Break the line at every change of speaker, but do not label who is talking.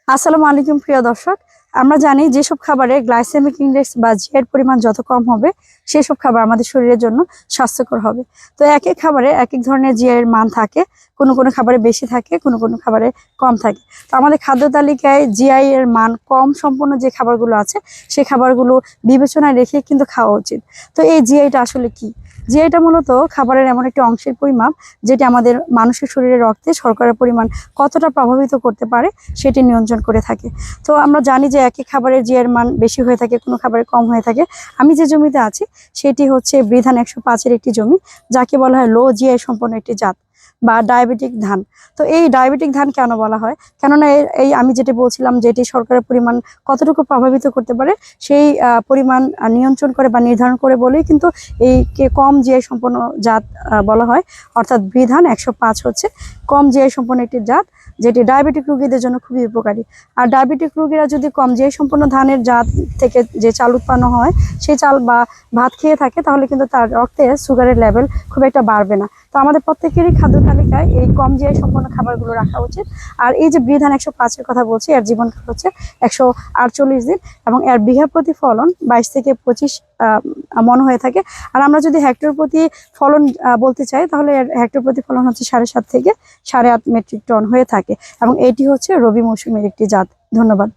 আসসালামু আলাইকুম প্রিয় দর্শক। আমরা জানি যেসব খাবারে গ্লাইসেমিক ইনডেক্স বা জিআর পরিমাণ যত কম হবে সেসব খাবার আমাদের শরীরের জন্য স্বাস্থ্যকর হবে। তো এক এক খাবারে এক এক ধরনের জিআর এর মান থাকে, কোনো কোনো খাবারে বেশি থাকে, কোনো কোনো খাবারে কম থাকে। তো আমাদের খাদ্য তালিকায় জিআই এর মান কম সম্পন্ন যে খাবারগুলো আছে সেই খাবারগুলো বিবেচনায় রেখে কিন্তু খাওয়া উচিত। তো এই জিআইটা আসলে কি? জিআইটা মূলত খাবারের এমন একটি অংশের পরিমাপ যেটি আমাদের মানুষের শরীরে রক্তে শর্করার পরিমাণ কতটা প্রভাবিত করতে পারে সেটি নিয়ন্ত্রণ করে থাকে। তো আমরা জানি যে একই খাবারের জিআর মান বেশি হয়ে থাকে, কোনো খাবারে কম হয়ে থাকে। আমি যে জমিতে আছি সেটি হচ্ছে বৃধান 105-এর একটি জমি, যাকে বলা হয় লো জিআই সম্পন্ন একটি জাত বা ডায়াবেটিক ধান। তো এই ডায়াবেটিক ধান কেন বলা হয়? কেননা এই আমি যেটি বলছিলাম যে এটি শর্করার পরিমাণ কতটুকু প্রভাবিত করতে পারে সেই পরিমাণ নিয়ন্ত্রণ করে বা নির্ধারণ করে বলেই কিন্তু এই কম জিআই সম্পন্ন জাত বলা হয়। অর্থাৎ বৃধান 105 হচ্ছে কম জিআই সম্পন্ন একটি জাত, যেটি ডায়াবেটিক রোগীদের জন্য খুবই উপকারী। আর ডায়াবেটিক রোগীরা যদি কম জিআই সম্পন্ন ধানের জাত থেকে যে চাল উৎপন্ন হয় সেই চাল বা ভাত খেয়ে থাকে, তাহলে কিন্তু তার রক্তে সুগারের লেভেল খুব একটা বাড়বে না। তো আমাদের প্রত্যেকেরই খাদ্য তালিকায় এই কম জিআই সম্পন্ন খাবারগুলো রাখা উচিত। আর এই যে বৃধান 105-এর কথা বলছি, এর জীবনকাল হচ্ছে 148 দিন এবং এর বিঘা প্রতি ফলন 22 থেকে 25 মন হয়ে থাকে। আর আমরা যদি হেক্টর প্রতি ফলন বলতে চাই, তাহলে এর হেক্টর প্রতি ফলন হচ্ছে 7.5 থেকে 8.5 মেট্রিক টন হয়ে থাকে এবং এটি হচ্ছে রবি মৌসুমের একটি জাত। ধন্যবাদ।